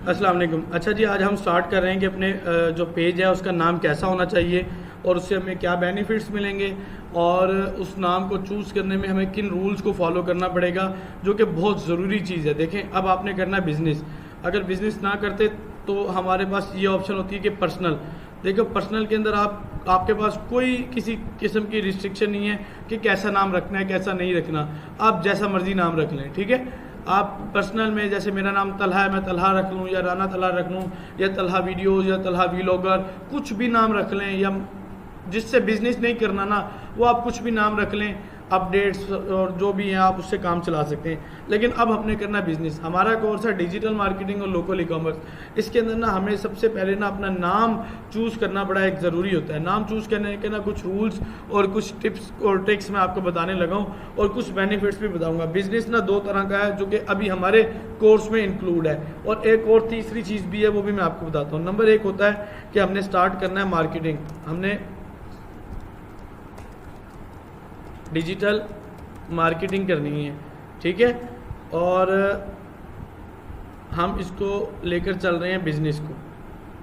अस्सलाम वालेकुम। अच्छा जी, आज हम स्टार्ट कर रहे हैं कि अपने जो पेज है उसका नाम कैसा होना चाहिए और उससे हमें क्या बेनिफिट्स मिलेंगे और उस नाम को चूज़ करने में हमें किन रूल्स को फॉलो करना पड़ेगा, जो कि बहुत ज़रूरी चीज़ है। देखें, अब आपने करना है बिज़नेस। अगर बिज़नेस ना करते तो हमारे पास ये ऑप्शन होती है कि पर्सनल। देखो, पर्सनल के अंदर आपके पास कोई किसी किस्म की रिस्ट्रिक्शन नहीं है कि कैसा नाम रखना है, कैसा नहीं रखना। आप जैसा मर्जी नाम रख लें, ठीक है। आप पर्सनल में जैसे मेरा नाम तलहा है, मैं तलहा रख लूँ, या राना तलहा रख लूँ, या तलहा वीडियोज़, या तलहा वीलॉगर, कुछ भी नाम रख लें। या जिससे बिजनेस नहीं करना ना, वो आप कुछ भी नाम रख लें। अपडेट्स और जो भी हैं आप उससे काम चला सकते हैं। लेकिन अब हमने करना बिजनेस। हमारा कोर्स है डिजिटल मार्केटिंग और लोकल ई कॉमर्स। इसके अंदर ना हमें सबसे पहले ना अपना नाम चूज़ करना बड़ा एक ज़रूरी होता है। नाम चूज़ करने के ना कुछ रूल्स और कुछ टिप्स और ट्रिक्स मैं आपको बताने लगा हूँ और कुछ बेनिफिट्स भी बताऊँगा। बिजनेस ना दो तरह का है जो कि अभी हमारे कोर्स में इंक्लूड है, और एक और तीसरी चीज़ भी है, वो भी मैं आपको बताता हूँ। नंबर एक होता है कि हमने स्टार्ट करना है मार्केटिंग। हमने डिजिटल मार्केटिंग करनी है, ठीक है। और हम इसको लेकर चल रहे हैं बिजनेस को।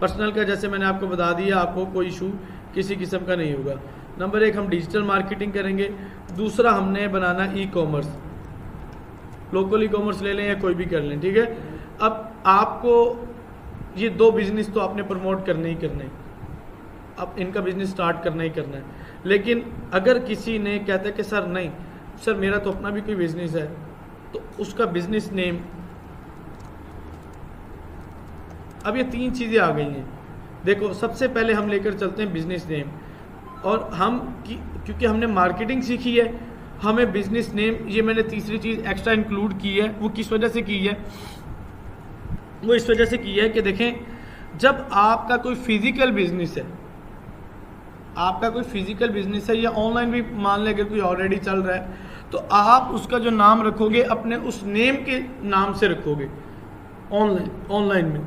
पर्सनल का जैसे मैंने आपको बता दिया, आपको कोई इशू किसी किस्म का नहीं होगा। नंबर एक, हम डिजिटल मार्केटिंग करेंगे। दूसरा, हमने बनाना e commerce. Local e commerce ले लें या कोई भी कर लें, ठीक है। अब आपको ये दो बिजनेस तो आपने प्रमोट करने ही करने, अब इनका बिजनेस स्टार्ट करना ही करना है। लेकिन अगर किसी ने कहता है कि सर नहीं सर, मेरा तो अपना भी कोई बिजनेस है, तो उसका बिजनेस नेम, अब ये तीन चीज़ें आ गई हैं। देखो, सबसे पहले हम लेकर चलते हैं बिजनेस नेम। और हम क्योंकि हमने मार्केटिंग सीखी है, हमें बिजनेस नेम, ये मैंने तीसरी चीज़ एक्स्ट्रा इंक्लूड की है। वो किस वजह से की है? वो इस वजह से की है कि देखें, जब आपका कोई फिजिकल बिजनेस है, आपका कोई फिजिकल बिजनेस है या ऑनलाइन भी मान लें अगर कोई ऑलरेडी चल रहा है, तो आप उसका जो नाम रखोगे अपने उस नेम के नाम से रखोगे ऑनलाइन में।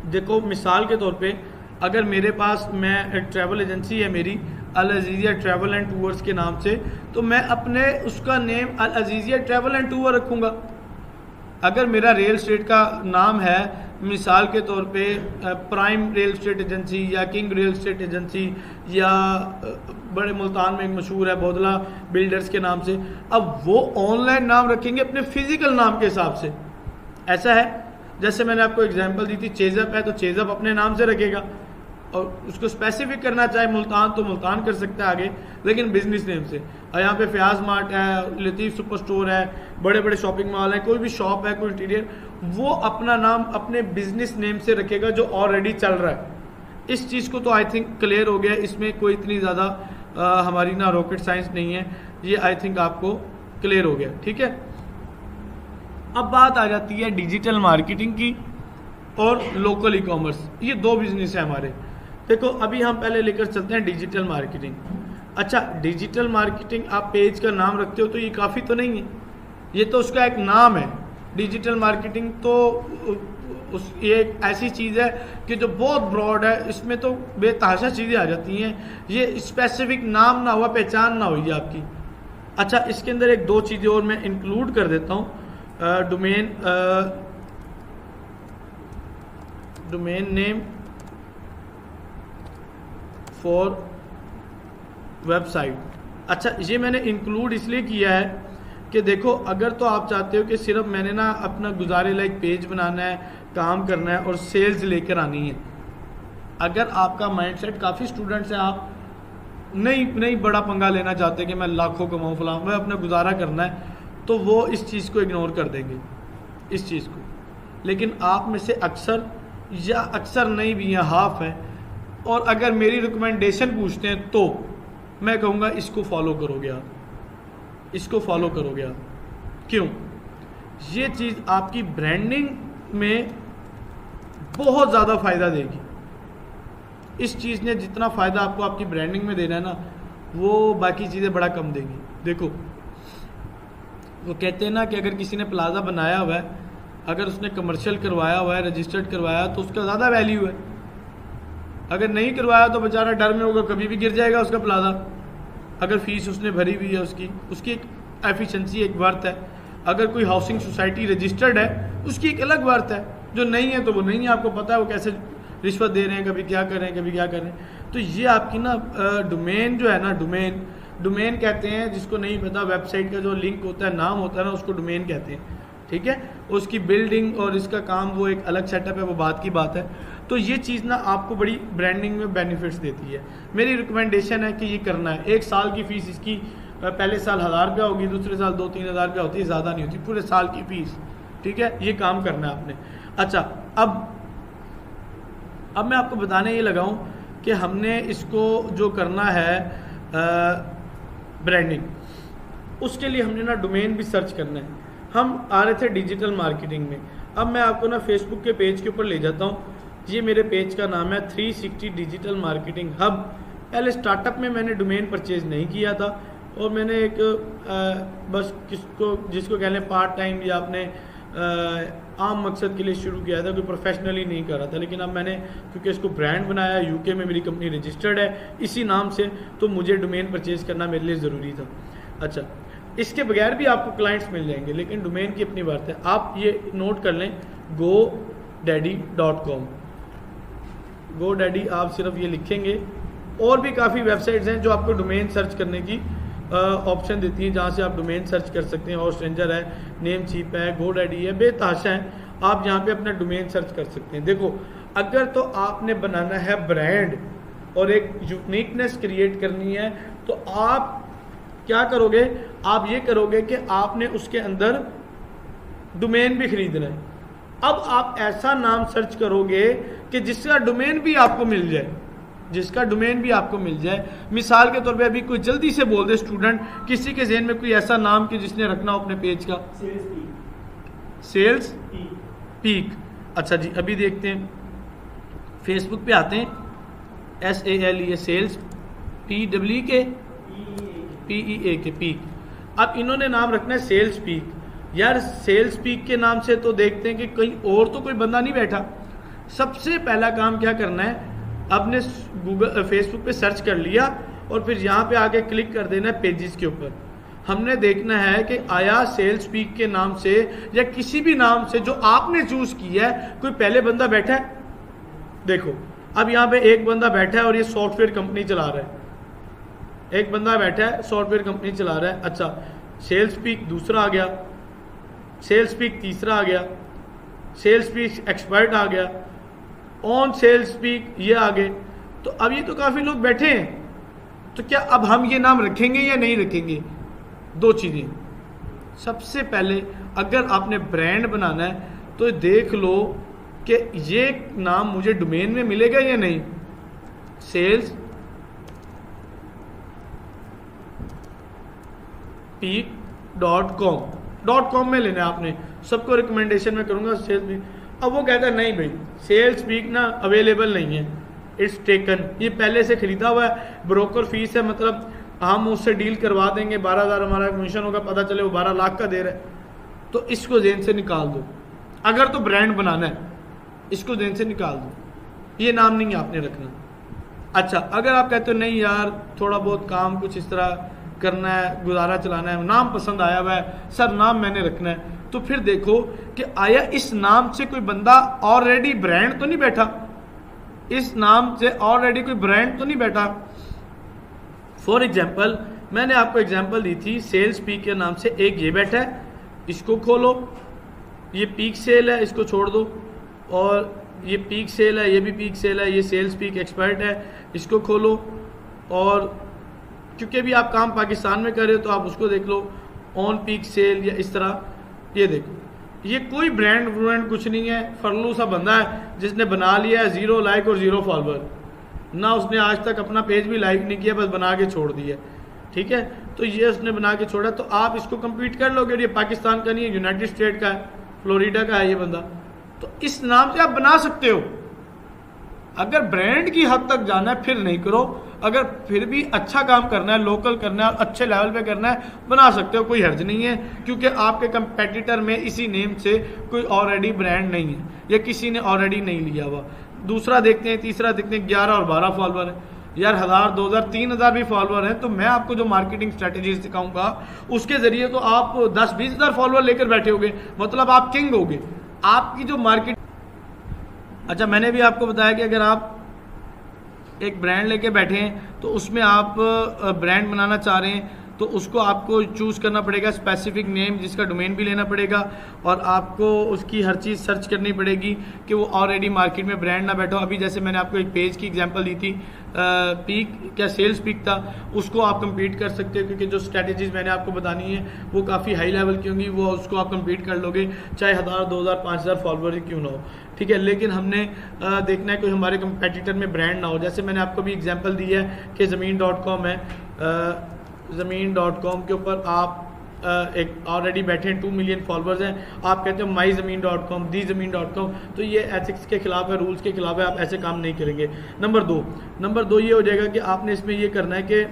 देखो, मिसाल के तौर पे अगर मेरे पास मैं ट्रैवल एजेंसी है मेरी, Al Aziziya travel and tours के नाम से, तो मैं अपने उसका name Al Aziziya travel and tour रखूँगा। अगर मेरा रियल एस्टेट का नाम है, मिसाल के तौर पे प्राइम रियल एस्टेट एजेंसी या किंग रियल एस्टेट एजेंसी, या बड़े मुल्तान में एक मशहूर है बोदला बिल्डर्स के नाम से, अब वो ऑनलाइन नाम रखेंगे अपने फिजिकल नाम के हिसाब से। ऐसा है, जैसे मैंने आपको एग्जांपल दी थी, चेज़अप है तो चेज़अप अपने नाम से रखेगा, और उसको स्पेसिफिक करना चाहे मुल्तान तो मुल्तान कर सकता है आगे, लेकिन बिजनेस नेम से। और यहाँ पे फयाज मार्ट है, लतीफ़ सुपर स्टोर है, बड़े बड़े शॉपिंग मॉल है, कोई भी शॉप है, कोई इंटीरियर, वो अपना नाम अपने बिजनेस नेम से रखेगा जो ऑलरेडी चल रहा है। इस चीज़ को तो आई थिंक क्लियर हो गया, इसमें कोई इतनी ज़्यादा हमारी ना रॉकेट साइंस नहीं है, ये आई थिंक आपको क्लियर हो गया, ठीक है। अब बात आ जाती है डिजिटल मार्केटिंग की और लोकल ई कॉमर्स। ये दो बिजनेस है हमारे। देखो, अभी हम पहले लेकर चलते हैं डिजिटल मार्केटिंग। अच्छा, डिजिटल मार्केटिंग आप पेज का नाम रखते हो तो ये काफ़ी तो नहीं है, ये तो उसका एक नाम है। डिजिटल मार्केटिंग तो ये एक ऐसी चीज़ है कि जो बहुत ब्रॉड है, इसमें तो बेतहाशा चीज़ें आ जाती हैं। ये स्पेसिफिक नाम ना हुआ, पहचान ना हुई आपकी। अच्छा, इसके अंदर एक दो चीज़ें और मैं इंक्लूड कर देता हूँ। Domain name for website. अच्छा, ये मैंने इंक्लूड इसलिए किया है कि देखो, अगर तो आप चाहते हो कि सिर्फ मैंने ना अपना गुजारे लायक पेज बनाना है, काम करना है और सेल्स लेकर आनी है, अगर आपका माइंडसेट, काफ़ी स्टूडेंट्स हैं, आप नहीं बड़ा पंगा लेना चाहते कि मैं लाखों कमाऊँ फलां, मैं अपना गुजारा करना है, तो वो इस चीज़ को इग्नोर कर देंगे, इस चीज़ को। लेकिन आप में से अक्सर, या अक्सर नहीं भी हैं, हाफ है, और अगर मेरी रिकमेंडेशन पूछते हैं तो मैं कहूँगा इसको फॉलो करोगे आप, इसको फॉलो करोगे आप। क्यों? ये चीज़ आपकी ब्रांडिंग में बहुत ज़्यादा फ़ायदा देगी। इस चीज़ ने जितना फ़ायदा आपको आपकी ब्रांडिंग में देना है ना, वो बाकी चीज़ें बड़ा कम देंगी। देखो, वो कहते हैं ना कि अगर किसी ने प्लाजा बनाया हुआ है, अगर उसने कमर्शियल करवाया हुआ है, रजिस्टर्ड करवाया, तो उसका ज़्यादा वैल्यू है। अगर नहीं करवाया तो बेचारा डर में होगा, कभी भी गिर जाएगा उसका प्लाजा। अगर फीस उसने भरी हुई है, उसकी एक एफिशिएंसी, एक वर्थ है। अगर कोई हाउसिंग सोसाइटी रजिस्टर्ड है, उसकी एक अलग वर्थ है। जो नहीं है तो वो नहीं है, आपको पता है वो कैसे रिश्वत दे रहे हैं, कभी क्या कर रहे हैं, कभी क्या कर रहे हैं। तो ये आपकी ना डोमेन जो है ना, डोमेन कहते हैं, जिसको नहीं पता, वेबसाइट का जो लिंक होता है, नाम होता है ना, उसको डोमेन कहते हैं, ठीक है। उसकी बिल्डिंग और इसका काम वो एक अलग सेटअप है, वो बात की बात है। तो ये चीज़ ना आपको बड़ी ब्रांडिंग में बेनिफिट्स देती है। मेरी रिकमेंडेशन है कि ये करना है। 1 साल की फ़ीस इसकी पहले साल 1000 रुपया होगी, दूसरे साल 2-3 हज़ार रुपया होती है, ज़्यादा नहीं होती, पूरे साल की फ़ीस, ठीक है। ये काम करना है आपने। अच्छा, अब मैं आपको बताने ये लगा हूँ कि हमने इसको जो करना है ब्रांडिंग, उसके लिए हमने ना डोमेन भी सर्च करना है। हम आ रहे थे डिजिटल मार्केटिंग में। अब मैं आपको ना फेसबुक के पेज के ऊपर ले जाता हूँ। ये मेरे पेज का नाम है 360 डिजिटल मार्केटिंग हब। पहले स्टार्टअप में मैंने डोमेन परचेज नहीं किया था, और मैंने एक बस जिसको कह लें पार्ट टाइम या अपने आम मकसद के लिए शुरू किया था, कोई प्रोफेशनली नहीं कर रहा था। लेकिन अब मैंने, क्योंकि इसको ब्रांड बनाया, यूके में मेरी कंपनी रजिस्टर्ड है इसी नाम से, तो मुझे डोमेन परचेज करना मेरे लिए ज़रूरी था। अच्छा, इसके बगैर भी आपको क्लाइंट्स मिल जाएंगे, लेकिन डोमेन की अपनी बात है। आप ये नोट कर लें, godaddy.com। godaddy आप सिर्फ ये लिखेंगे, और भी काफ़ी वेबसाइट्स हैं जो आपको डोमेन सर्च करने की ऑप्शन देती हैं, जहाँ से आप डोमेन सर्च कर सकते हैं। और स्ट्रेंजर है, नेमचीप है, godaddy है, बेतहाशा है, आप यहाँ पे अपना डोमेन सर्च कर सकते हैं। देखो, अगर तो आपने बनाना है ब्रांड और एक यूनिकनेस क्रिएट करनी है, तो आप क्या करोगे, आप ये करोगे कि आपने उसके अंदर डोमेन भी खरीदना है। अब आप ऐसा नाम सर्च करोगे कि जिसका डोमेन भी आपको मिल जाए, मिसाल के तौर पे अभी कोई जल्दी से बोल दे स्टूडेंट, किसी के ज़हन में कोई ऐसा नाम कि जिसने रखना हो अपने पेज का। Sales peak. अच्छा जी, अभी देखते हैं, फेसबुक पे आते हैं, SALE सेल्स PEA के पीक। अब इन्होंने नाम रखना है सेल्स पीक। यार, सेल्स पीक के नाम से तो देखते हैं कि कहीं और तो कोई बंदा नहीं बैठा। सबसे पहला काम क्या करना है, आपने फेसबुक पे सर्च कर लिया और फिर यहाँ पे आके क्लिक कर देना है पेजेस के ऊपर। हमने देखना है कि आया सेल्स पीक के नाम से या किसी भी नाम से जो आपने चूज किया है, कोई पहले बंदा बैठा है। देखो, अब यहाँ पे एक बंदा बैठा है और ये सॉफ्टवेयर कंपनी चला रहा है, एक बंदा बैठा है सॉफ्टवेयर कंपनी चला रहा है। अच्छा, सेल्स पीक दूसरा आ गया, सेल्स पीक तीसरा आ गया, सेल्स पीक एक्सपर्ट आ गया, ऑन सेल्स पीक ये आ गए। तो अब ये तो काफ़ी लोग बैठे हैं, तो क्या अब हम ये नाम रखेंगे या नहीं रखेंगे? 2 चीज़ें। सबसे पहले, अगर आपने ब्रांड बनाना है तो देख लो कि ये नाम मुझे डोमेन में मिलेगा या नहीं। सेल्स peak.com में लेना है आपने। सबको रिकमेंडेशन में करूंगा सेल्स पीक। अब वो कहता है नहीं भाई, सेल्स पीक ना अवेलेबल नहीं है, इट्स टेकन। ये पहले से खरीदा हुआ है, ब्रोकर फीस है, मतलब हम उससे डील करवा देंगे, 12,000 हमारा कमीशन होगा, पता चले वो 12 लाख का दे रहा है, तो इसको जेन से निकाल दो। अगर तो ब्रांड बनाना है, इसको जेन से निकाल दो, ये नाम नहीं आपने रखना। अच्छा, अगर आप कहते हो नहीं यार, थोड़ा बहुत काम कुछ इस तरह करना है, गुजारा चलाना है, नाम पसंद आया हुआ है, सर नाम मैंने रखना है, तो फिर देखो कि आया इस नाम से कोई बंदा ऑलरेडी ब्रांड तो नहीं बैठा, इस नाम से ऑलरेडी कोई ब्रांड तो नहीं बैठा। फॉर एग्जाम्पल, मैंने आपको एग्जाम्पल दी थी, सेल्स पीक के नाम से एक ये बैठा है, इसको खोलो, ये पीक सेल है, इसको छोड़ दो, और ये पीक सेल है, ये भी पीक सेल है, ये सेल्स पीक एक्सपर्ट है, इसको खोलो। और क्योंकि भी आप काम पाकिस्तान में कर रहे हो तो आप उसको देख लो, ऑन पीक सेल या इस तरह, ये देखो, ये कोई ब्रांड कुछ नहीं है, फरलू सा बंदा है जिसने बना लिया है 0 लाइक और 0 फॉलोअर, ना उसने आज तक अपना पेज भी लाइक नहीं किया, बस बना के छोड़ दिया, ठीक है। तो ये उसने बना के छोड़ा, तो आप इसको कम्पीट कर लोगे। ये पाकिस्तान का नहीं है, यूनाइटेड स्टेट का है, फ्लोरिडा का है ये बंदा, तो इस नाम से आप बना सकते हो। अगर ब्रांड की हद तक जाना है फिर नहीं करो, अगर फिर भी अच्छा काम करना है, लोकल करना है और अच्छे लेवल पे करना है, बना सकते हो, कोई हर्ज नहीं है, क्योंकि आपके कंपेटिटर में इसी नेम से कोई ऑलरेडी ब्रांड नहीं है या किसी ने ऑलरेडी नहीं लिया हुआ। दूसरा देखते हैं, तीसरा देखते हैं, 11 और 12 फॉलोअर है। यार 1000, 2000, 3000 भी फॉलोअर हैं, तो मैं आपको जो मार्केटिंग स्ट्रेटेजी सिखाऊंगा उसके जरिए तो आप 10-20 हज़ार फॉलोअर लेकर बैठे होगे, मतलब आप किंग होगे। आपकी जो मार्केट अच्छा, मैंने भी आपको बताया कि अगर आप एक ब्रांड लेके बैठे हैं तो उसमें आप ब्रांड बनाना चाह रहे हैं तो उसको आपको चूज़ करना पड़ेगा स्पेसिफिक नेम, जिसका डोमेन भी लेना पड़ेगा और आपको उसकी हर चीज़ सर्च करनी पड़ेगी कि वो ऑलरेडी मार्केट में ब्रांड ना बैठो। अभी जैसे मैंने आपको एक पेज की एग्जांपल दी थी, पीक क्या सेल्स पीक था, उसको आप कम्पीट कर सकते हो क्योंकि जो स्ट्रैटेजीज मैंने आपको बतानी है वो काफ़ी हाई लेवल की होंगी, वो उसको आप कम्पीट कर लोगे चाहे 1000, 2000, 5000 फॉलोअर ही क्यों ना हो, ठीक है। लेकिन हमने देखना है कोई हमारे कंपेटिटर में ब्रांड ना हो। जैसे मैंने आपको भी एग्जांपल दी है कि ज़मीन.com है, ज़मीन.com के ऊपर आप एक ऑलरेडी बैठे हैं, 2 मिलियन फॉलोअर्स हैं, आप कहते हो माई ज़मीन.com, दी ज़मीन.com, तो ये एथिक्स के खिलाफ है, रूल्स के खिलाफ है, आप ऐसे काम नहीं करेंगे। नंबर दो ये हो जाएगा कि आपने इसमें ये करना है कि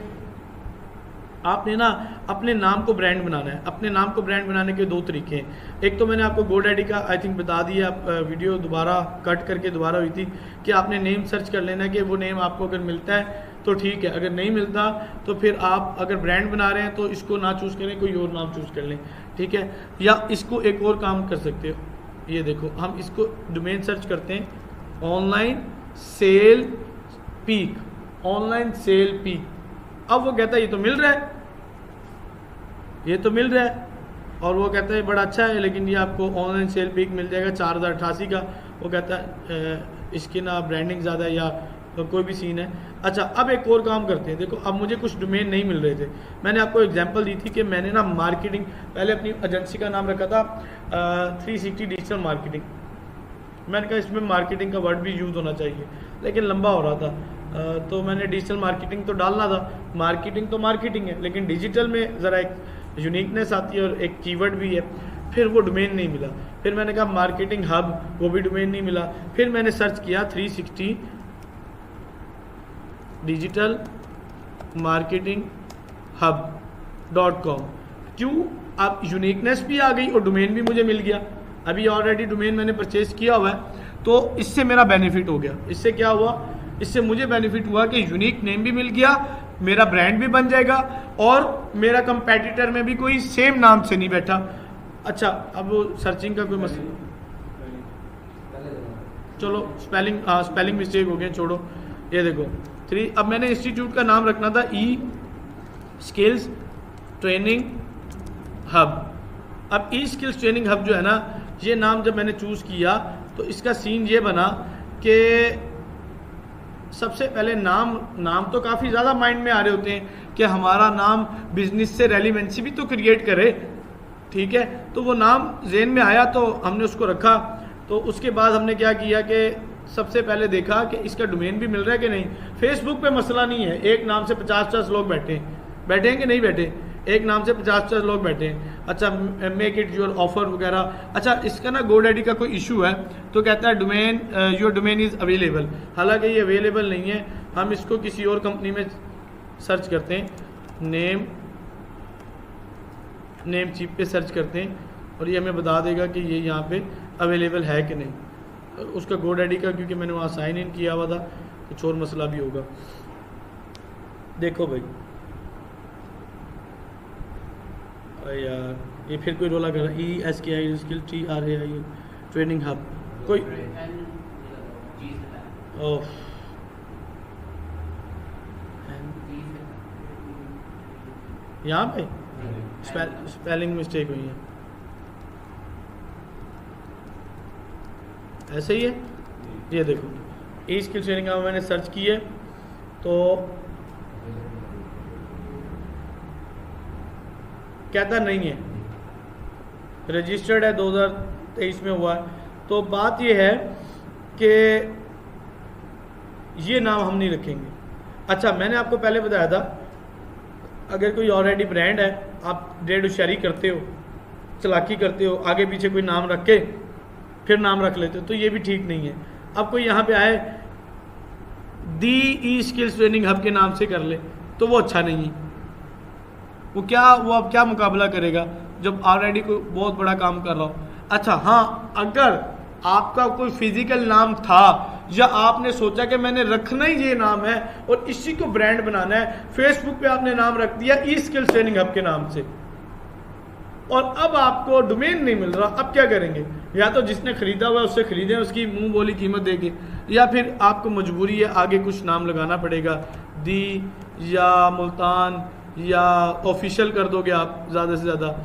आपने ना अपने नाम को ब्रांड बनाना है। अपने नाम को ब्रांड बनाने के 2 तरीके हैं। एक तो मैंने आपको GoDaddy का आई थिंक बता दिया, वीडियो दोबारा कट करके दोबारा हुई थी कि आपने नेम सर्च कर लेना कि वो नेम आपको अगर मिलता है तो ठीक है, अगर नहीं मिलता तो फिर आप अगर ब्रांड बना रहे हैं तो इसको ना चूज़ करें, कोई और नाम चूज़ कर लें, ठीक है। या इसको एक और काम कर सकते हो, ये देखो हम इसको डोमेन सर्च करते हैं online sale peak, online sale peak. अब वो कहता है ये तो मिल रहा है, ये तो मिल रहा है, और वो कहता है बड़ा अच्छा है लेकिन ये आपको ऑनलाइन सेल पीक मिल जाएगा 4088 का। वो कहता है इसकी ना ब्रांडिंग ज़्यादा है या तो कोई भी सीन है। अच्छा, अब एक और काम करते हैं। देखो अब मुझे कुछ डोमेन नहीं मिल रहे थे, मैंने आपको एग्जांपल दी थी कि मैंने ना मार्केटिंग, पहले अपनी एजेंसी का नाम रखा था 360 डिजिटल मार्केटिंग। मैंने कहा इसमें मार्केटिंग का वर्ड भी यूज़ होना चाहिए लेकिन लंबा हो रहा था, तो मैंने डिजिटल मार्केटिंग तो डालना था। मार्केटिंग तो मार्केटिंग है लेकिन डिजिटल में ज़रा एक यूनिकनेस आती है और एक कीवर्ड भी है। फिर वो डोमेन नहीं मिला, फिर मैंने कहा मार्केटिंग हब, वो भी डोमेन नहीं मिला। फिर मैंने सर्च किया 360 डिजिटल मार्केटिंग hub.com। क्यों? अब यूनिकनेस भी आ गई और डोमेन भी मुझे मिल गया। अभी ऑलरेडी डोमेन मैंने परचेज किया हुआ है, तो इससे मेरा बेनिफिट हो गया। इससे क्या हुआ? इससे मुझे बेनिफिट हुआ कि यूनिक नेम भी मिल गया, मेरा ब्रांड भी बन जाएगा और मेरा कंपेटिटर में भी कोई सेम नाम से नहीं बैठा। अच्छा, अब सर्चिंग का कोई मसला, चलो स्पेलिंग मिस्टेक हो गया, छोड़ो। ये देखो अब मैंने इंस्टीट्यूट का नाम रखना था ई स्किल्स ट्रेनिंग हब। अब ई स्किल्स ट्रेनिंग हब जो है ना, ये नाम जब मैंने चूज़ किया तो इसका सीन ये बना कि सबसे पहले नाम तो काफ़ी ज़्यादा माइंड में आ रहे होते हैं कि हमारा नाम बिजनेस से रेलिवेंसी भी तो क्रिएट करे, ठीक है। तो वो नाम ज़हन में आया तो हमने उसको रखा। तो उसके बाद हमने क्या किया कि सबसे पहले देखा कि इसका डोमेन भी मिल रहा है कि नहीं। फेसबुक पे मसला नहीं है, एक नाम से 50 लोग बैठे हैं कि नहीं बैठे, एक नाम से 50 लोग बैठे हैं। अच्छा, मेक इट योर ऑफर वगैरह। अच्छा, इसका ना GoDaddy का कोई इशू है तो कहता है domain your domain is available. हालांकि ये अवेलेबल नहीं है, हम इसको किसी और कंपनी में सर्च करते हैं, नेम चीप पे सर्च करते हैं और ये हमें बता देगा कि ये यहाँ पे अवेलेबल है कि नहीं। उसका GoDaddy का क्योंकि मैंने वहाँ साइन इन किया हुआ था, कुछ और मसला भी होगा। देखो भाई यार, ये फिर कोई रोला कर रहा है। ESKI skill TRAI training hub कोई ओह यहाँ पे स्पेलिंग मिस्टेक हुई है, ऐसे ही है। ये देखो ई स्किल ट्रेनिंग का मैंने सर्च की है तो कहता नहीं है, रजिस्टर्ड है 2023 में हुआ है। तो बात ये है कि ये नाम हम नहीं रखेंगे। अच्छा, मैंने आपको पहले बताया था अगर कोई ऑलरेडी ब्रांड है, आप डेढ़ होशियारी करते हो, चालाकी करते हो, आगे पीछे कोई नाम रख के फिर नाम रख लेते हो, तो ये भी ठीक नहीं है। अब कोई यहाँ पे आए दी ई स्किल्स ट्रेनिंग हब के नाम से कर ले तो वो अच्छा नहीं है। वो अब क्या मुकाबला करेगा जब ऑलरेडी कोई बहुत बड़ा काम कर रहा हो। अच्छा हाँ, अगर आपका कोई फिजिकल नाम था या आपने सोचा कि मैंने रखना ही ये नाम है और इसी को ब्रांड बनाना है, फेसबुक पे आपने नाम रख दिया ई स्किल्स ट्रेनिंग हब के नाम से और अब आपको डोमेन नहीं मिल रहा, अब क्या करेंगे? या तो जिसने खरीदा हुआ है उससे खरीदें उसकी मुंह बोली कीमत देके, या फिर आपको मजबूरी है आगे कुछ नाम लगाना पड़ेगा, दी या मुल्तान या ऑफिशियल कर दोगे आप ज़्यादा से ज़्यादा,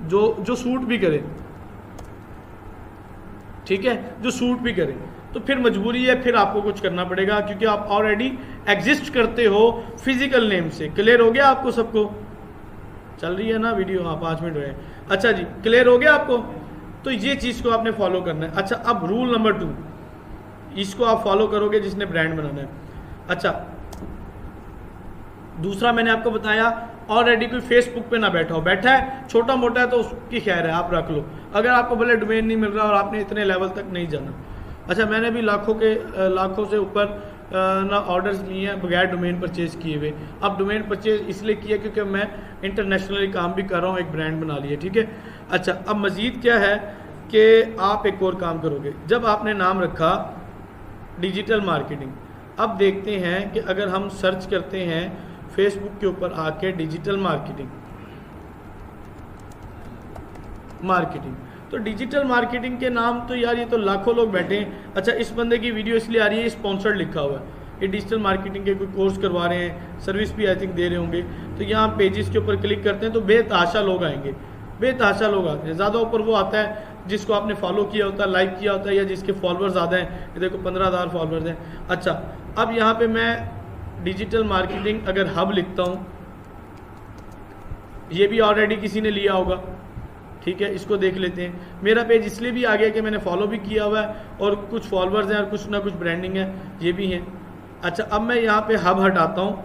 जो सूट भी करे, ठीक है, जो सूट भी करे। तो फिर मजबूरी है, फिर आपको कुछ करना पड़ेगा क्योंकि आप ऑलरेडी एग्जिस्ट करते हो फिजिकल नेम से। क्लियर हो गया आपको सबको? चल रही है ना वीडियो? हाँ 5 मिनट हुए। अच्छा जी, क्लियर हो गया आपको? तो ये चीज़ को आपने फॉलो करना है। अच्छा, अब रूल नंबर 2, इसको आप फॉलो करोगे जिसने ब्रांड बनाना है। अच्छा, दूसरा मैंने आपको बताया, ऑलरेडी कोई फेसबुक पे ना बैठा हो, बैठा है छोटा मोटा है तो उसकी खैर है, आप रख लो। अगर आपको भले डोमेन नहीं मिल रहा और आपने इतने लेवल तक नहीं जाना। अच्छा, मैंने भी लाखों से ऊपर ना ऑर्डर्स लिए हैं बगैर डोमेन परचेज किए हुए। अब डोमेन परचेज इसलिए किया क्योंकि मैं इंटरनेशनली काम भी कर रहा हूँ, एक ब्रांड बना लिया, ठीक है। अच्छा, अब मज़ीद क्या है कि आप एक और काम करोगे। जब आपने नाम रखा डिजिटल मार्केटिंग, अब देखते हैं कि अगर हम सर्च करते हैं फेसबुक के ऊपर आके डिजिटल मार्केटिंग, तो डिजिटल मार्केटिंग के नाम तो यार ये तो लाखों लोग बैठे हैं। अच्छा, इस बंदे की वीडियो इसलिए आ रही है, स्पॉन्सर्ड लिखा हुआ है, ये डिजिटल मार्केटिंग के कोई कोर्स करवा रहे हैं, सर्विस भी आई थिंक दे रहे होंगे। तो यहाँ पेजेस के ऊपर क्लिक करते हैं तो बेतहाशा लोग आएंगे, बेतहाशा लोग आते हैं। ज़्यादा ऊपर वो आता है जिसको आपने फॉलो किया होता है, लाइक किया होता है, या जिसके फॉलोअर ज़्यादा हैं। ये देखो 15,000 फॉलोअर्स हैं। अच्छा, अब यहाँ पे मैं डिजिटल मार्केटिंग अगर हब लिखता हूँ, ये भी ऑलरेडी किसी ने लिया होगा, ठीक है, इसको देख लेते हैं। मेरा पेज इसलिए भी आ गया कि मैंने फॉलो भी किया हुआ है और कुछ फॉलोअर्स हैं और कुछ ना कुछ ब्रांडिंग है, ये भी हैं। अच्छा, अब मैं यहाँ पे हब हटाता हूँ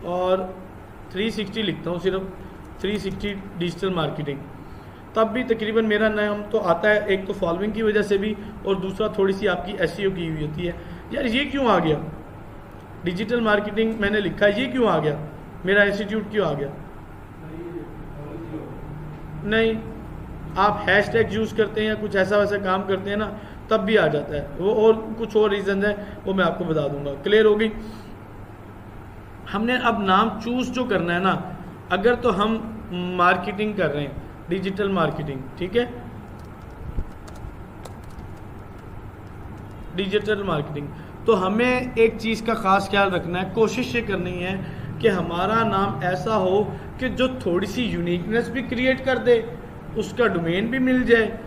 और 360 लिखता हूँ, सिर्फ 360 डिजिटल मार्केटिंग, तब भी तकरीबन मेरा नाम तो आता है। एक तो फॉलोइंग की वजह से भी, और दूसरा थोड़ी सी आपकी एसईओ की हुई होती है। यार ये क्यों आ गया? डिजिटल मार्केटिंग मैंने लिखा है, ये क्यों आ गया? मेरा इंस्टीट्यूट क्यों आ गया? नहीं, आप हैशटैग यूज़ करते हैं या कुछ ऐसा वैसा काम करते हैं ना, तब भी आ जाता है वो, और कुछ और रीज़न है वो मैं आपको बता दूंगा। क्लियर होगी? हमने अब नाम चूज़ जो करना है ना, अगर तो हम मार्केटिंग कर रहे हैं डिजिटल मार्केटिंग, ठीक है, डिजिटल मार्केटिंग, तो हमें एक चीज़ का ख़ास ख्याल रखना है, कोशिश ये करनी है कि हमारा नाम ऐसा हो कि जो थोड़ी सी यूनिकनेस भी क्रिएट कर दे, उसका डोमेन भी मिल जाए,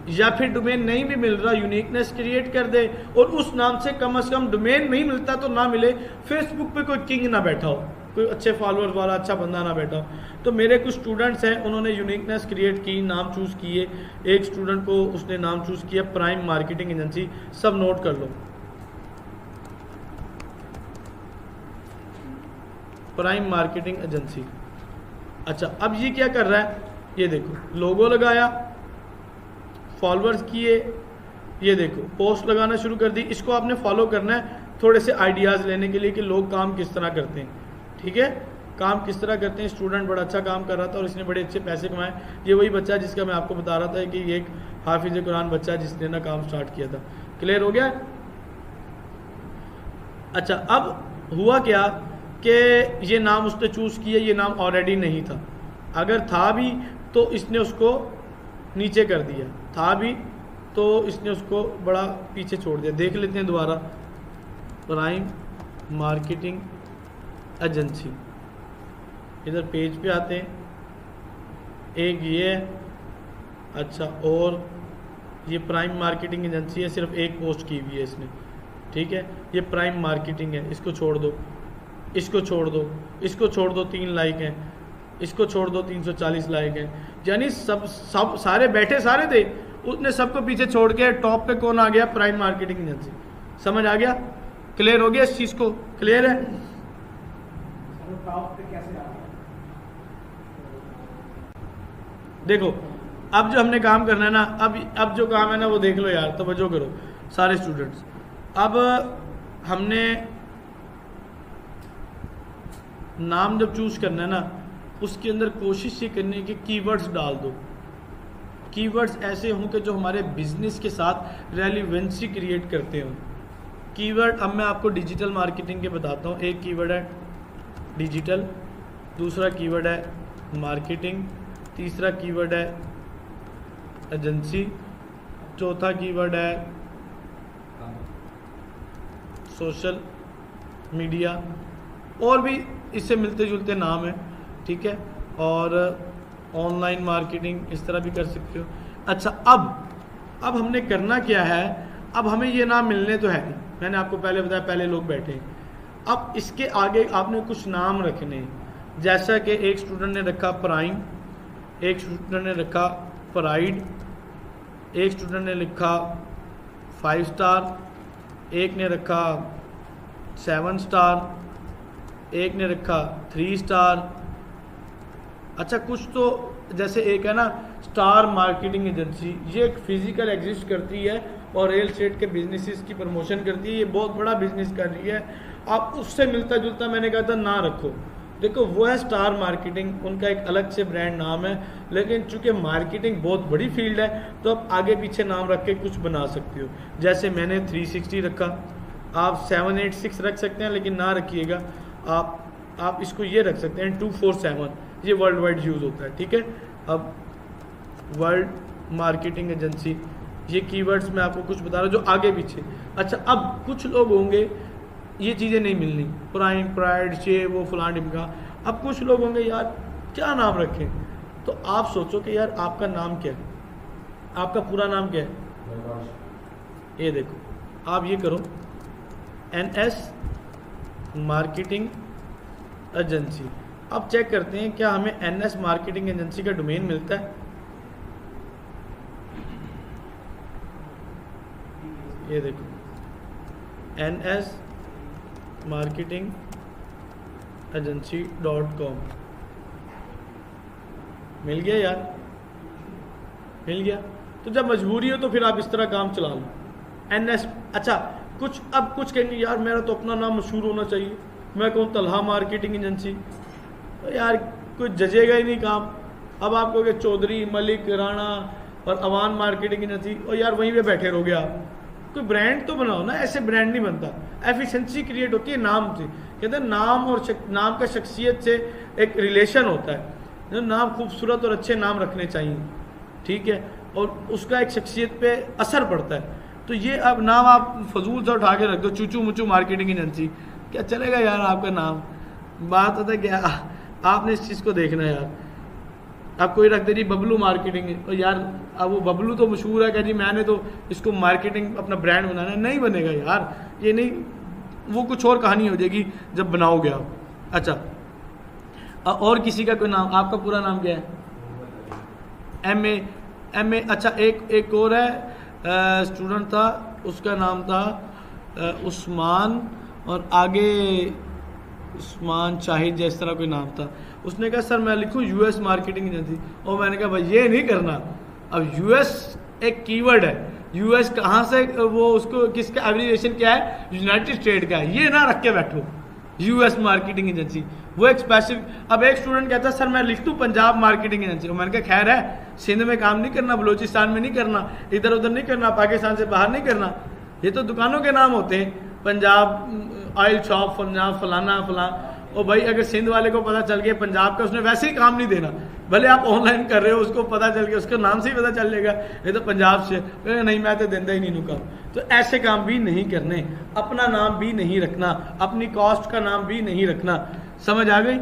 या फिर डोमेन नहीं भी मिल रहा यूनिकनेस क्रिएट कर दे, और उस नाम से कम डोमेन नहीं मिलता तो ना मिले, फेसबुक पे कोई किंग ना बैठा हो, कोई अच्छे फॉलोअर वाला अच्छा बंदा ना बैठा हो। तो मेरे कुछ स्टूडेंट्स हैं, उन्होंने यूनिकनेस क्रिएट की, नाम चूज़ किए। एक स्टूडेंट को उसने नाम चूज़ किया प्राइम मार्केटिंग एजेंसी, सब नोट कर लो, प्राइम मार्केटिंग एजेंसी। अच्छा, अब ये क्या कर रहा है? ये देखो, लोगो लगाया, फॉलोअर्स किए, ये देखो पोस्ट लगाना शुरू कर दी। इसको आपने फॉलो करना है थोड़े से आइडियाज़ लेने के लिए कि लोग काम किस तरह करते हैं, ठीक है, काम किस तरह करते हैं। स्टूडेंट बड़ा अच्छा काम कर रहा था और इसने बड़े अच्छे पैसे कमाए। ये वही बच्चा है जिसका मैं आपको बता रहा था कि ये एक हाफिज कुरान बच्चा है जिसने ना काम स्टार्ट किया था। क्लियर हो गया? अच्छा, अब हुआ क्या कि ये नाम उसने चूज़ किया, ये नाम ऑलरेडी नहीं था, अगर था भी तो इसने उसको नीचे कर दिया, था भी तो इसने उसको बड़ा पीछे छोड़ दिया। देख लेते हैं दोबारा, प्राइम मार्केटिंग एजेंसी, इधर पेज पे आते हैं, एक ये है। अच्छा, और ये प्राइम मार्केटिंग एजेंसी है, सिर्फ एक पोस्ट की हुई है इसने, ठीक है, ये प्राइम मार्केटिंग है, इसको छोड़ दो, इसको छोड़ दो, इसको छोड़ दो, 3 लाइक हैं, इसको छोड़ दो, 340 लाइक हैं। यानी सब सारे बैठे सारे थे, उसने सबको पीछे छोड़ के टॉप पे कौन आ गया? Prime marketing agency. समझ आ गया? क्लियर हो गया इस चीज़ को? क्लियर है? टॉप पे कैसे आ गया? देखो, अब जो हमने काम करना है ना, अब जो काम है ना वो देख लो यार, तवज्जो करो सारे स्टूडेंट्स। अब हमने नाम जब चूज़ करना है ना, उसके अंदर कोशिश ये करनी है कि कीवर्ड्स डाल दो। कीवर्ड्स ऐसे हों कि जो हमारे बिजनेस के साथ रेलिवेंसी क्रिएट करते हों। कीवर्ड अब मैं आपको डिजिटल मार्केटिंग के बताता हूँ। एक कीवर्ड है डिजिटल, दूसरा कीवर्ड है मार्केटिंग, तीसरा कीवर्ड है एजेंसी, चौथा कीवर्ड है सोशल मीडिया, और भी इससे मिलते जुलते नाम हैं, ठीक है, और ऑनलाइन मार्केटिंग इस तरह भी कर सकते हो। अच्छा, अब हमने करना क्या है, अब हमें ये नाम मिलने तो है नहीं, मैंने आपको पहले बताया पहले लोग बैठे हैं। अब इसके आगे आपने कुछ नाम रखने हैं, जैसा कि एक स्टूडेंट ने रखा प्राइम, एक स्टूडेंट ने रखा प्राइड, एक स्टूडेंट ने लिखा 5 स्टार, एक ने रखा 7 स्टार, एक ने रखा 3 स्टार। अच्छा, कुछ तो जैसे एक है ना स्टार मार्केटिंग एजेंसी, ये एक फिजिकल एग्जिस्ट करती है और रियल एस्टेट के बिजनेसेस की प्रमोशन करती है, ये बहुत बड़ा बिजनेस कर रही है। आप उससे मिलता जुलता मैंने कहा था ना रखो, देखो वो है स्टार मार्केटिंग, उनका एक अलग से ब्रांड नाम है, लेकिन चूंकि मार्केटिंग बहुत बड़ी फील्ड है तो आप आगे पीछे नाम रख के कुछ बना सकते हो। जैसे मैंने 360 रखा, आप 786 रख सकते हैं, लेकिन ना रखिएगा, आप इसको ये रख सकते हैं 247, ये वर्ल्ड वाइड यूज़ होता है, ठीक है। अब वर्ल्ड मार्केटिंग एजेंसी, ये कीवर्ड्स मैं आपको कुछ बता रहा हूँ जो आगे पीछे। अच्छा, अब कुछ लोग होंगे ये चीज़ें नहीं मिलनी, प्राइम, प्राइड, चे, वो फलां ढिमका। अब कुछ लोग होंगे यार क्या नाम रखें, तो आप सोचो कि यार आपका नाम क्या है, आपका पूरा नाम क्या है। ये देखो, आप ये करो NS मार्केटिंग एजेंसी। अब चेक करते हैं क्या हमें NS मार्केटिंग एजेंसी का डोमेन मिलता है। ये देखो NS marketing agency.com मिल गया यार, मिल गया। तो जब मजबूरी हो तो फिर आप इस तरह काम चला लो NS। अच्छा, अब कुछ कहेंगे यार मेरा तो अपना नाम मशहूर होना चाहिए, मैं कहूँ तलहा मार्केटिंग एजेंसी, तो यार कुछ जजेगा ही नहीं काम। अब आप कहोगे चौधरी, मलिक, राणा और अवान मार्केटिंग एजेंसी, और यार वहीं पे बैठे रहोगे आप। कोई ब्रांड तो बनाओ ना, ऐसे ब्रांड नहीं बनता। एफिशिएंसी क्रिएट होती है नाम से, कहते हैं नाम और नाम का शख्सियत से एक रिलेशन होता है। जो नाम खूबसूरत और अच्छे नाम रखने चाहिए, ठीक है, और उसका एक शख्सियत पे असर पड़ता है। तो ये अब नाम आप फजूल से उठा के रख दो, चूचू मुचू मार्केटिंग एजेंसी, क्या चलेगा यार आपका नाम। बात होता है क्या, आपने इस चीज़ को देखना है यार। अब कोई रख दे जी बबलू मार्केटिंग, तो यार अब वो बबलू तो मशहूर है, क्या जी मैंने तो इसको मार्केटिंग अपना ब्रांड बनाना है, नहीं बनेगा यार, ये नहीं, वो कुछ और कहानी हो जाएगी जब बनाओगे आप। अच्छा, और किसी का कोई नाम, आपका पूरा नाम क्या है। MA। अच्छा, एक और है स्टूडेंट था, उसका नाम था उस्मान, और आगे उस्मान शाहिद जैस तरह कोई नाम था। उसने कहा सर मैं लिखूँ US मार्केटिंग एजेंसी, और मैंने कहा भाई ये नहीं करना। अब US एक कीवर्ड है, US कहाँ से, वो उसको किसका एब्रिविएशन क्या है, यूनाइटेड स्टेट का है, ये ना रख के बैठो US मार्केटिंग एजेंसी, वो एक स्पेसिफिक। अब एक स्टूडेंट कहता है सर मैं लिख दूँ पंजाब मार्केटिंग एजेंसी, मैंने कहा खैर है, सिंध में काम नहीं करना, बलोचिस्तान में नहीं करना, इधर उधर नहीं करना, पाकिस्तान से बाहर नहीं करना, ये तो दुकानों के नाम होते हैं, पंजाब ऑयल शॉप, पंजाब फलाना फलां। और भाई अगर सिंध वाले को पता चल गया पंजाब का, उसने वैसे ही काम नहीं देना, भले आप ऑनलाइन कर रहे हो, उसको पता चल गया, उसके नाम से ही पता चल जाएगा ये तो पंजाब से, नहीं मैं तो देंदा ही नहीं नुका। तो ऐसे काम भी नहीं करने, अपना नाम भी नहीं रखना, अपनी कॉस्ट का नाम भी नहीं रखना, समझ आ गई।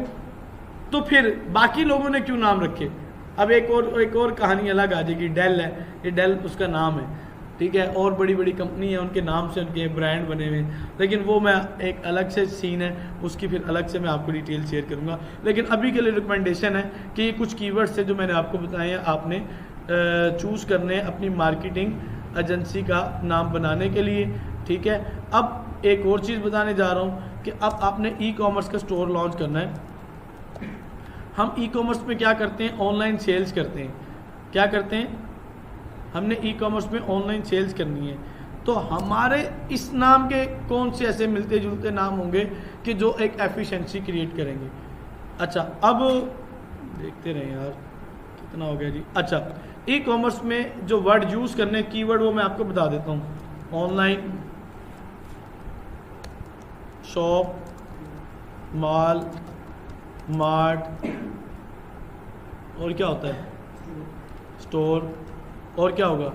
तो फिर बाकी लोगों ने क्यों नाम रखे। अब एक और कहानी अलग आ जाएगी। डेल है, ये डेल उसका नाम है, ठीक है, और बड़ी बड़ी कंपनी है, उनके नाम से उनके ब्रांड बने हुए हैं, लेकिन वो मैं एक अलग से सीन है, उसकी फिर अलग से मैं आपको डिटेल शेयर करूंगा। लेकिन अभी के लिए रिकमेंडेशन है कि ये कुछ कीवर्ड्स है जो मैंने आपको बताए हैं, आपने चूज़ करने अपनी मार्केटिंग एजेंसी का नाम बनाने के लिए, ठीक है। अब एक और चीज़ बताने जा रहा हूँ कि अब आपने ई-कॉमर्स का स्टोर लॉन्च करना है। हम ई-कॉमर्स में क्या करते हैं, ऑनलाइन सेल्स करते हैं। क्या करते हैं, हमने ई-कॉमर्स में ऑनलाइन सेल्स करनी है, तो हमारे इस नाम के कौन से ऐसे मिलते जुलते नाम होंगे कि जो एक एफिशिएंसी क्रिएट करेंगे। अच्छा, अब देखते रहे यार कितना हो गया जी। अच्छा, ई-कॉमर्स में जो वर्ड यूज़ करने कीवर्ड वो मैं आपको बता देता हूँ। ऑनलाइन, शॉप, मॉल, मार्ट, और क्या होता है? स्टोर। और क्या होगा?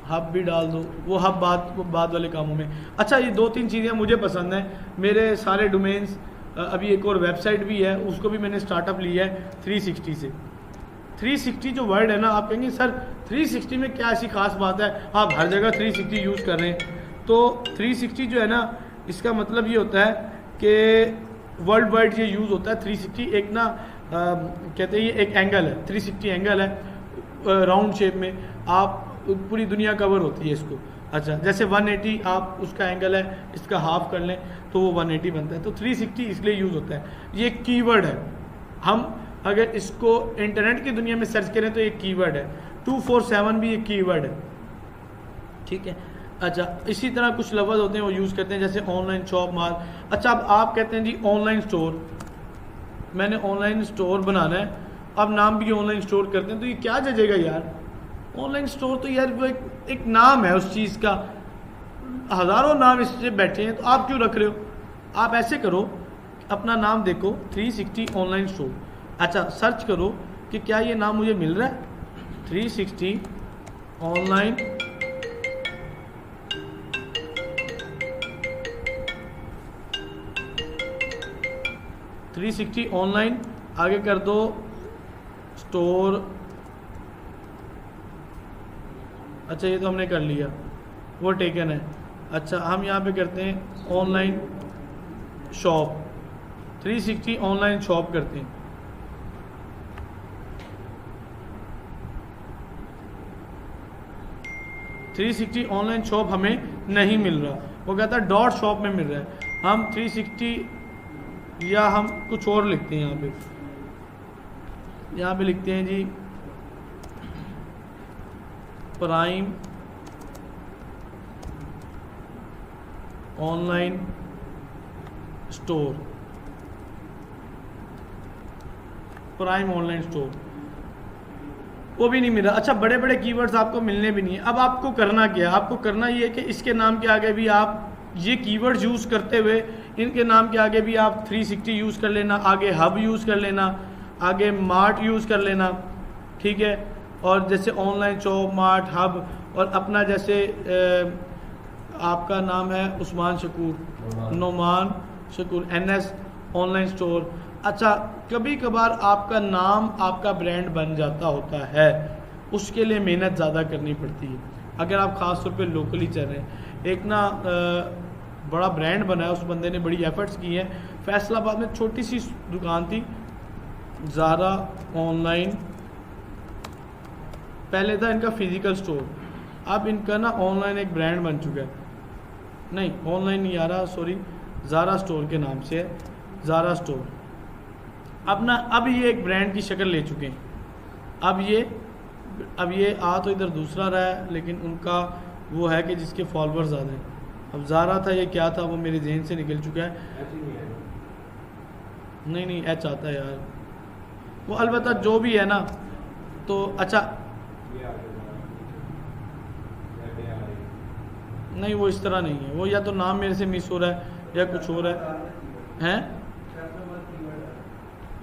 हब भी डाल दो, वो हब बाद वाले कामों में। अच्छा, ये 2-3 चीज़ें मुझे पसंद हैं। मेरे सारे डोमेन्स, अभी एक और वेबसाइट भी है, उसको भी मैंने स्टार्टअप लिया है 360 से। 360 जो वर्ड है ना, आप कहेंगे सर 360 में क्या ऐसी खास बात है, आप हर जगह 360 यूज़ कर रहे हैं। तो 360 जो है ना, इसका मतलब ये होता है कि वर्ल्ड वाइड ये यूज़ होता है। 360 एक ना कहते हैं ये एक एंगल है, 360 एंगल है राउंड शेप में, आप पूरी दुनिया कवर होती है इसको। अच्छा, जैसे 180 आप उसका एंगल है, इसका हाफ कर लें तो वो 180 बनता है। तो 360 इसलिए यूज़ होता है। ये कीवर्ड है, हम अगर इसको इंटरनेट की दुनिया में सर्च करें तो ये कीवर्ड है। 247 भी एक कीवर्ड है, ठीक है। अच्छा, इसी तरह कुछ लफ्ज़ होते हैं वो यूज़ करते हैं, जैसे ऑनलाइन शॉप माल। अच्छा, अब आप कहते हैं जी ऑनलाइन स्टोर, मैंने ऑनलाइन स्टोर बनाना है, अब नाम भी ऑनलाइन स्टोर करते हैं, तो ये क्या जजेगा यार? ऑनलाइन स्टोर तो यार वो एक नाम है उस चीज़ का, हज़ारों नाम इससे बैठे हैं, तो आप क्यों रख रहे हो? आप ऐसे करो, अपना नाम देखो 360 ऑनलाइन स्टोर। अच्छा, सर्च करो कि क्या ये नाम मुझे मिल रहा है, 360 ऑनलाइन ऑनलाइन, आगे कर दो स्टोर। अच्छा, ये तो हमने कर लिया, वो टेकन है। अच्छा, हम यहाँ पे करते हैं ऑनलाइन शॉप, 360 ऑनलाइन शॉप करते हैं। $360 ऑनलाइन शॉप हमें नहीं मिल रहा, वो कहता है डॉट शॉप में मिल रहा है। हम 360 या हम कुछ और लिखते हैं, यहाँ पे लिखते हैं जी prime online store, prime online store, वो भी नहीं मिला। अच्छा, बड़े बड़े कीवर्ड्स आपको मिलने भी नहीं है। अब आपको करना क्या है? आपको करना ये है कि इसके नाम के आगे भी आप ये कीवर्ड्स यूज़ करते हुए इनके नाम के आगे भी आप 360 यूज़ कर लेना, आगे हब यूज़ कर लेना, आगे मार्ट यूज़ कर लेना, ठीक है। और जैसे ऑनलाइन शॉप, मार्ट, हब, और अपना जैसे आपका नाम है Usman Shakoor, Noman Shakoor, NS online store. अच्छा, कभी कभार आपका नाम आपका ब्रांड बन जाता होता है, उसके लिए मेहनत ज़्यादा करनी पड़ती है। अगर आप ख़ास तौर पे लोकली चल रहे हैं, एक ना बड़ा ब्रांड बना है, उस बंदे ने बड़ी एफर्ट्स की हैं। फैसलाबाद में छोटी सी दुकान थी, ज़ारा ऑनलाइन, पहले था इनका फिज़िकल स्टोर, अब इनका ना ऑनलाइन एक ब्रांड बन चुका है। नहीं, ऑनलाइन नहीं आ रहा, सॉरी, ज़ारा स्टोर के नाम से है, ज़ारा स्टोर। अब ये एक ब्रांड की शक्ल ले चुके हैं। अब ये आ तो इधर दूसरा रहा है, लेकिन उनका वो है कि जिसके फॉलोअर्स ज़्यादा हैं। अब ज़ारा था, ये क्या था वो मेरे जहन से निकल चुका है। नहीं, एच आता है यार, वो अलबत्ता जो भी है ना। तो अच्छा, नहीं वो इस तरह नहीं है, वो या तो नाम मेरे से मिस हो रहा है या कुछ हो रहा है।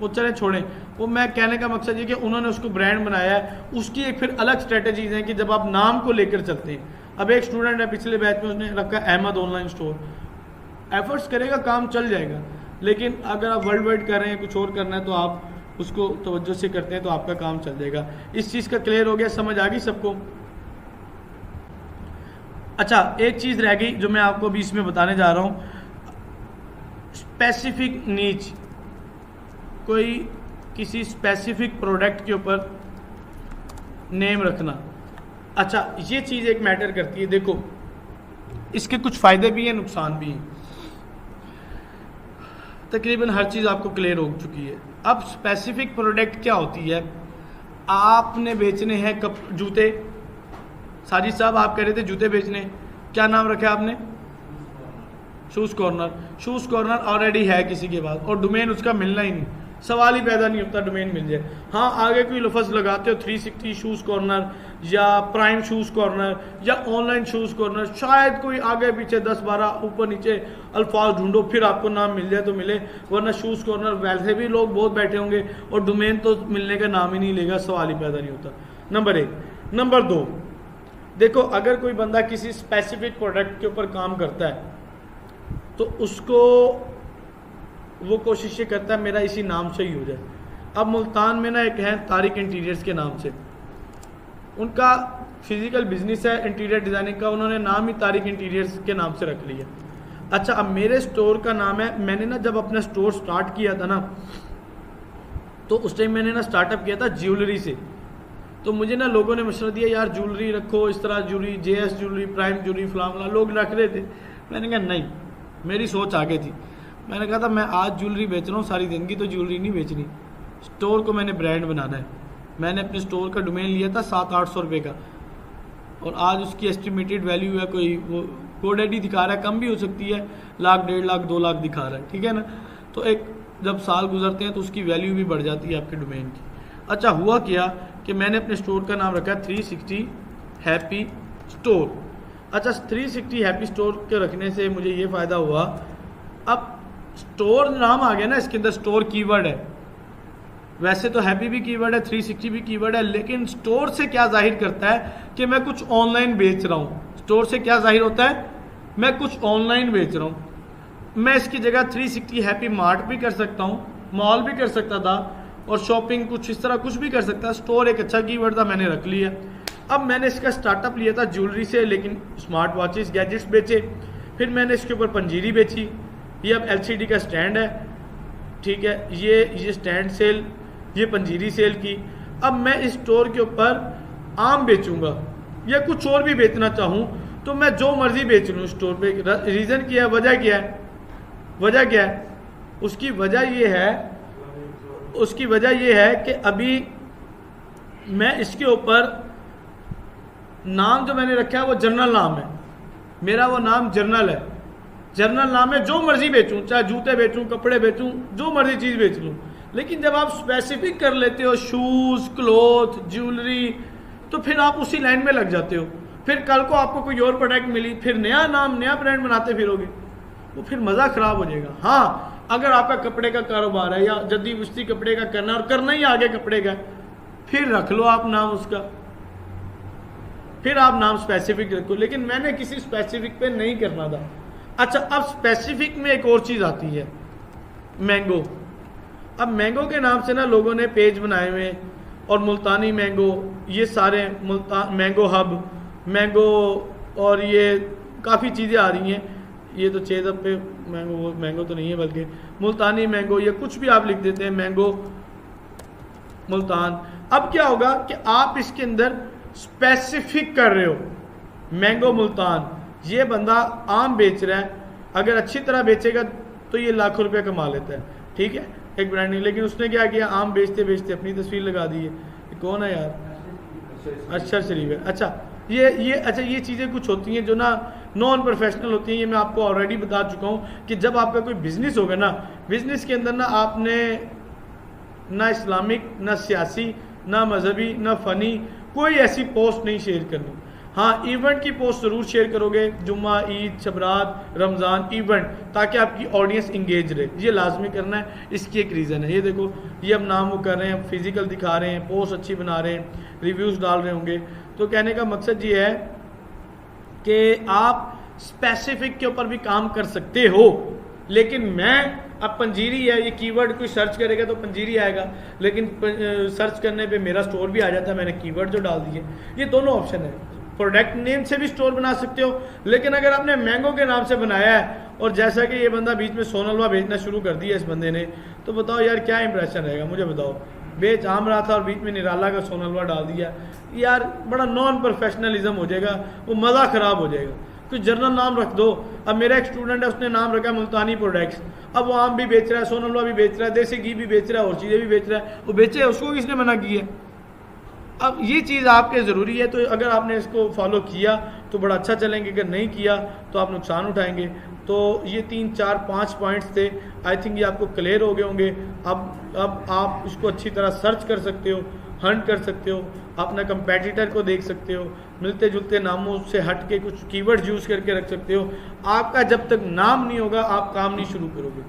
वो चले छोड़ें, वो मैं कहने का मकसद ये कि उन्होंने उसको ब्रांड बनाया है, उसकी एक फिर अलग स्ट्रेटजीज हैं कि जब आप नाम को लेकर चलते हैं। अब एक स्टूडेंट है पिछले बैच में, उसने रखा अहमद ऑनलाइन स्टोर, एफर्ट्स करेगा, काम चल जाएगा। लेकिन अगर आप वर्ल्ड वाइड कर रहे हैं, कुछ और करना है, तो आप उसको तवज्जो से करते हैं तो आपका काम चल जाएगा। इस चीज़ का क्लियर हो गया, समझ आ गई सबको? अच्छा, एक चीज़ रह गई जो मैं आपको अभी इसमें बताने जा रहा हूँ, स्पेसिफिक नीच, कोई किसी स्पेसिफिक प्रोडक्ट के ऊपर नेम रखना। अच्छा, ये चीज़ एक मैटर करती है। देखो, इसके कुछ फ़ायदे भी हैं, नुकसान भी हैं। तकरीबन हर चीज़ आपको क्लियर हो चुकी है। अब स्पेसिफिक प्रोडक्ट क्या होती है? आपने बेचने हैं कप, जूते। साजिद साहब आप कह रहे थे जूते बेचने, क्या नाम रखा आपने? Shoes corner. Shoes corner already है किसी के पास और डोमेन उसका मिलना ही नहीं, सवाल ही पैदा नहीं होता डोमेन मिल जाए। हाँ, आगे कोई लफ्ज़ लगाते हो 360 शूज़ कॉर्नर या प्राइम शूज़ कॉर्नर या ऑनलाइन शूज़ कॉर्नर, शायद कोई आगे पीछे 10-12 ऊपर नीचे अल्फाज ढूंढो फिर आपको नाम मिल जाए तो मिले, वरना शूज़ कॉर्नर वैसे भी लोग बहुत बैठे होंगे और डोमेन तो मिलने का नाम ही नहीं लेगा, सवाल ही पैदा नहीं होता। नंबर 1। नंबर 2, देखो अगर कोई बंदा किसी स्पेसिफिक प्रोडक्ट के ऊपर काम करता है तो उसको वो कोशिश ये करता है मेरा इसी नाम से ही हो जाए। अब मुल्तान में ना एक है तारिक इंटीरियर्स के नाम से, उनका फिजिकल बिजनेस है इंटीरियर डिज़ाइनिंग का, उन्होंने नाम ही तारिक इंटीरियर्स के नाम से रख लिया। अच्छा, अब मेरे स्टोर का नाम है, मैंने ना जब अपना स्टोर स्टार्ट किया था ना तो उस टाइम मैंने ना स्टार्टअप किया था ज्वेलरी से, तो मुझे ना लोगों ने मशवरा दिया यार ज्वेलरी रखो, इस तरह jewellery, JS jewellery, prime jewellery, फलाना, लोग रख रहे थे। मैंने कहा नहीं, मेरी सोच आगे थी। मैंने कहा था मैं आज ज्वेलरी बेच रहा हूँ, सारी ज़िंदगी तो ज्वेलरी नहीं बेचनी, स्टोर को मैंने ब्रांड बनाना है। मैंने अपने स्टोर का डोमेन लिया था 700-800 रुपये का, और आज उसकी एस्टिमेटेड वैल्यू है कोई वो GoDaddy दिखा रहा है, कम भी हो सकती है, 1,00,000, 1.5 लाख, 2 लाख दिखा रहा है, ठीक है ना। तो एक जब साल गुजरते हैं तो उसकी वैल्यू भी बढ़ जाती है आपके डोमेन की। अच्छा, हुआ क्या कि मैंने अपने स्टोर का नाम रखा 360 हैप्पी स्टोर। अच्छा, 360 हैप्पी स्टोर के रखने से मुझे ये फ़ायदा हुआ, अब स्टोर नाम आ गया ना, इसके अंदर स्टोर कीवर्ड है, वैसे तो हैप्पी भी कीवर्ड है, 360 भी कीवर्ड है, लेकिन स्टोर से क्या जाहिर करता है कि मैं कुछ ऑनलाइन बेच रहा हूँ। स्टोर से क्या जाहिर होता है, मैं कुछ ऑनलाइन बेच रहा हूँ। मैं इसकी जगह 360 हैप्पी मार्ट भी कर सकता हूँ, मॉल भी कर सकता था, और शॉपिंग कुछ इस तरह कुछ भी कर सकता। स्टोर एक अच्छा कीवर्ड था, मैंने रख लिया। अब मैंने इसका स्टार्टअप लिया था ज्वेलरी से, लेकिन स्मार्ट वॉचेस, गैजेट्स बेचे। फिर मैंने इसके ऊपर पंजीरी बेची, ये अब LCD का स्टैंड है, ठीक है, ये स्टैंड सेल, ये पंजीरी सेल की। अब मैं इस स्टोर के ऊपर आम बेचूंगा या कुछ और भी बेचना चाहूँ तो मैं जो मर्जी बेच लूँ स्टोर पे। रीज़न क्या है, वजह क्या है, वजह क्या है? उसकी वजह ये है कि अभी मैं इसके ऊपर नाम जो मैंने रखा है वो जर्नल नाम है, मेरा वो नाम जर्नल है, जर्नल नाम है, जो मर्जी बेचूं, चाहे जूते बेचूं, कपड़े बेचूं, जो मर्जी चीज़ बेच लूं। लेकिन जब आप स्पेसिफिक कर लेते हो शूज़, क्लोथ, ज्वेलरी, तो फिर आप उसी लाइन में लग जाते हो। फिर कल को आपको कोई और प्रोडक्ट मिली, फिर नया नाम, नया ब्रांड बनाते फिरोगे, वो फिर मज़ा ख़राब हो जाएगा। हाँ, अगर आपका कपड़े का कारोबार है या जद्दी बुस्ती कपड़े का करना और करना ही आगे कपड़े का, फिर रख लो आप नाम उसका, फिर आप नाम स्पेसिफिक रखो। लेकिन मैंने किसी स्पेसिफिक पे नहीं करना था। अच्छा, अब स्पेसिफिक में एक और चीज़ आती है, मैंगो। अब मैंगो के नाम से ना लोगों ने पेज बनाए हुए, और मुल्तानी मैंगो, ये सारे मैंगो हब, मैंगो, और ये काफ़ी चीज़ें आ रही हैं। ये तो चेज़अप पे मैंगो तो नहीं है, बल्कि मुल्तानी मैंगो, या कुछ भी आप लिख देते हैं मैंगो मुल्तान। अब क्या होगा कि आप इसके अंदर स्पेसिफिक कर रहे हो, मैंगो मुल्तान, ये बंदा आम बेच रहा है, अगर अच्छी तरह बेचेगा तो ये लाखों रुपए कमा लेता है, ठीक है, एक ब्रांडिंग। लेकिन उसने क्या किया, आम बेचते बेचते अपनी तस्वीर लगा दी है। कौन है यार? अरशद शरीफ है। अच्छा, ये चीज़ें कुछ होती हैं जो ना नॉन प्रोफेशनल होती हैं। ये मैं आपको ऑलरेडी बता चुका हूँ कि जब आपका कोई बिजनेस होगा ना, बिजनेस के अंदर ना आपने ना इस्लामिक, ना सियासी, ना मजहबी, ना फ़नी कोई ऐसी पोस्ट नहीं शेयर करनी। हाँ, इवेंट की पोस्ट ज़रूर शेयर करोगे, जुम्मा, ईद, शबरात, रमज़ान, इवेंट, ताकि आपकी ऑडियंस इंगेज रहे, ये लाजमी करना है। इसकी एक रीज़न है, ये देखो, ये अब नाम वो कर रहे हैं, फिजिकल दिखा रहे हैं, पोस्ट अच्छी बना रहे हैं, रिव्यूज़ डाल रहे होंगे। तो कहने का मकसद ये है कि आप स्पेसिफिक के ऊपर भी काम कर सकते हो। लेकिन मैं, अब पंजीरी है, ये कीवर्ड कोई सर्च करेगा तो पंजीरी आएगा, लेकिन सर्च करने पे मेरा स्टोर भी आ जाता है, मैंने कीवर्ड जो डाल दिए। ये दोनों ऑप्शन है। प्रोडक्ट नेम से भी स्टोर बना सकते हो, लेकिन अगर आपने मैंगो के नाम से बनाया है, और जैसा कि ये बंदा बीच में सोन हलवा बेचना शुरू कर दिया इस बंदे ने, तो बताओ यार क्या इंप्रेशन रहेगा, मुझे बताओ। बेच आम रहा था और बीच में निराला का सोन हलवा डाल दिया, यार बड़ा नॉन प्रोफेशनलिज्म हो जाएगा, वो मज़ा ख़राब हो जाएगा। कुछ जर्नल नाम रख दो। अब मेरा एक स्टूडेंट है, उसने नाम रखा मुल्तानी प्रोडक्ट्स, अब वो आम भी बेच रहा है, सोन हलवा भी बेच रहा है, देसी घी भी बेच रहा है, और चीज़ें भी बेच रहा है, वो बेचे, उसको किसने मना किया? अब ये चीज़ आपके ज़रूरी है, तो अगर आपने इसको फॉलो किया तो बड़ा अच्छा चलेंगे, अगर नहीं किया तो आप नुकसान उठाएंगे। तो ये 3 4 5 पॉइंट्स थे, आई थिंक ये आपको क्लियर हो गए होंगे। अब आप इसको अच्छी तरह सर्च कर सकते हो, हंट कर सकते हो, अपना कंपेटिटर को देख सकते हो, मिलते जुलते नामों से हट के कुछ कीवर्ड्स यूज़ करके रख सकते हो। आपका जब तक नाम नहीं होगा आप काम नहीं शुरू करोगे,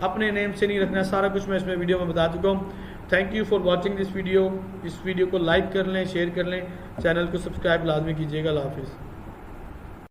अपने नेम से नहीं रखना। सारा कुछ मैं इसमें वीडियो में बता चुका हूँ। Thank you for watching this video. इस वीडियो को लाइक कर लें, शेयर कर लें, चैनल को सब्सक्राइब लाजमी कीजिएगा। अल्लाह हाफिज़।